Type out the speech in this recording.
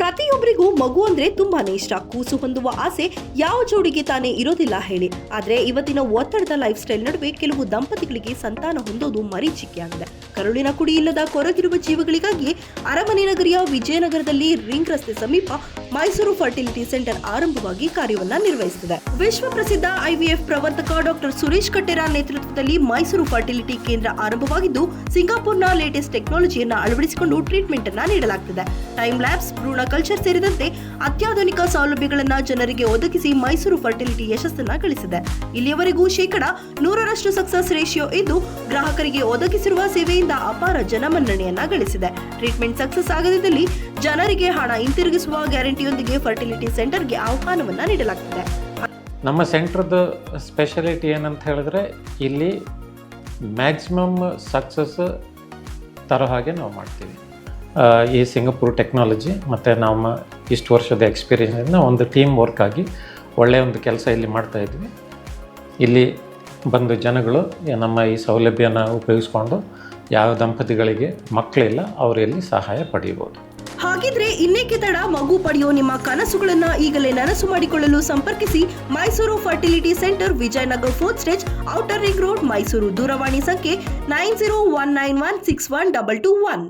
ಪ್ರತಿಯೊಬ್ಬರಿಗೂ ಮಗು ಅಂದ್ರೆ ತುಂಬಾನೇ ಇಷ್ಟ. ಕೂಸು ಹೊಂದುವ ಆಸೆ ಯಾವ ಜೋಡಿಗೆ ತಾನೇ ಇರೋದಿಲ್ಲ ಹೇಳಿ. ಆದ್ರೆ ಇವತ್ತಿನ ಒತ್ತಡದ ಲೈಫ್ ಸ್ಟೈಲ್ ನಡುವೆ ಕೆಲವು ದಂಪತಿಗಳಿಗೆ ಸಂತಾನ ಹೊಂದೋದು ಮರೀಚಿಕೆಯಾಗಿದೆ. ಕರುಳಿನ ಕುಡಿ ಇಲ್ಲದ ಕೊರಗಿರುವ ಜೀವಗಳಿಗಾಗಿ ಅರಮನೆ ನಗರಿಯ ವಿಜಯನಗರದಲ್ಲಿ ರಿಂಗ್ ರಸ್ತೆ ಸಮೀಪ ಮೈಸೂರು ಫರ್ಟಿಲಿಟಿ ಸೆಂಟರ್ ಆರಂಭವಾಗಿ ಕಾರ್ಯವನ್ನ ನಿರ್ವಹಿಸುತ್ತದೆ. ವಿಶ್ವ ಪ್ರಸಿದ್ಧ ಐವಿಎಫ್ ಪ್ರವರ್ತಕ ಡಾಕ್ಟರ್ ಸುರೇಶ್ ಕಟ್ಟೆರ ನೇತೃತ್ವದಲ್ಲಿ ಮೈಸೂರು ಫರ್ಟಿಲಿಟಿ ಕೇಂದ್ರ ಆರಂಭವಾಗಿದ್ದು, ಸಿಂಗಾಪುರ್ನ ಲೇಟೆಸ್ಟ್ ಟೆಕ್ನಾಲಜಿಯನ್ನ ಅಳವಡಿಸಿಕೊಂಡು ಟ್ರೀಟ್ಮೆಂಟ್ ಅನ್ನ ನೀಡಲಾಗುತ್ತದೆ. ಟೈಮ್ ಲ್ಯಾಬ್ಸ್, ಭ್ರೂಣ ಕಲ್ಚರ್ ಸೇರಿದಂತೆ ಅತ್ಯಾಧುನಿಕ ಸೌಲಭ್ಯಗಳನ್ನು ಜನರಿಗೆ ಒದಗಿಸಿ ಮೈಸೂರು ಫರ್ಟಿಲಿಟಿ ಯಶಸ್ಸನ್ನ ಗಳಿಸಿದೆ. ಇಲ್ಲಿಯವರೆಗೂ 100% ಸಕ್ಸಸ್ ರೇಷಿಯೋ ಇದ್ದು, ಗ್ರಾಹಕರಿಗೆ ಒದಗಿಸಿರುವ ಸೇವೆಯಿಂದ ಅಪಾರ ಜನಮನ್ನಣೆಯನ್ನ ಗಳಿಸಿದೆ. ಟ್ರೀಟ್ಮೆಂಟ್ ಸಕ್ಸಸ್ ಆಗದಿದ್ದಲ್ಲಿ ಜನರಿಗೆ ಹಣ ಹಿಂತಿರುಗಿಸುವ ಗ್ಯಾರಂಟಿಯೊಂದಿಗೆ ಫರ್ಟಿಲಿಟಿ ಸೆಂಟರ್ಗೆ ಆಹ್ವಾನವನ್ನ ನೀಡಲಾಗುತ್ತದೆ. ನಮ್ಮ ಸೆಂಟ್ರದ ಸ್ಪೆಷಾಲಿಟಿ ಏನಂತ ಹೇಳಿದ್ರೆ, ಇಲ್ಲಿ ಮ್ಯಾಕ್ಸಿಮಮ್ ಸಕ್ಸಸ್ ತರೋ ಹಾಗೆ ನಾವು ಮಾಡ್ತೀವಿ. ಈ ಸಿಂಗಾಪುರ್ ಟೆಕ್ನಾಲಜಿ ಮತ್ತು ನಮ್ಮ ಇಷ್ಟು ವರ್ಷದ ಎಕ್ಸ್ಪೀರಿಯನ್ಸಿಂದ ಒಂದು ಟೀಮ್ ವರ್ಕ್ ಆಗಿ ಒಳ್ಳೆಯ ಒಂದು ಕೆಲಸ ಇಲ್ಲಿ ಮಾಡ್ತಾಯಿದ್ವಿ. ಇಲ್ಲಿ ಬಂದು ಜನಗಳು ನಮ್ಮ ಈ ಸೌಲಭ್ಯನ ಉಪಯೋಗಿಸ್ಕೊಂಡು ಯಾವ ದಂಪತಿಗಳಿಗೆ ಮಕ್ಕಳಿಲ್ಲ ಅವರು ಇಲ್ಲಿ ಸಹಾಯ ಪಡೆಯಬಹುದು. ಹಾಗಿದ್ರೆ ಇನ್ನೇಕೆ ತಡ? ಮಗು ಪಡೆಯೋ ನಿಮ್ಮ ಕನಸುಗಳನ್ನ ಈಗಲೇ ನನಸು ಮಾಡಿಕೊಳ್ಳಲು ಸಂಪರ್ಕಿಸಿ Mysuru fertility centre, Vijayanagara 4th stage, outer ring road, Mysuru. ದೂರವಾಣಿ ಸಂಖ್ಯೆ 9019161221.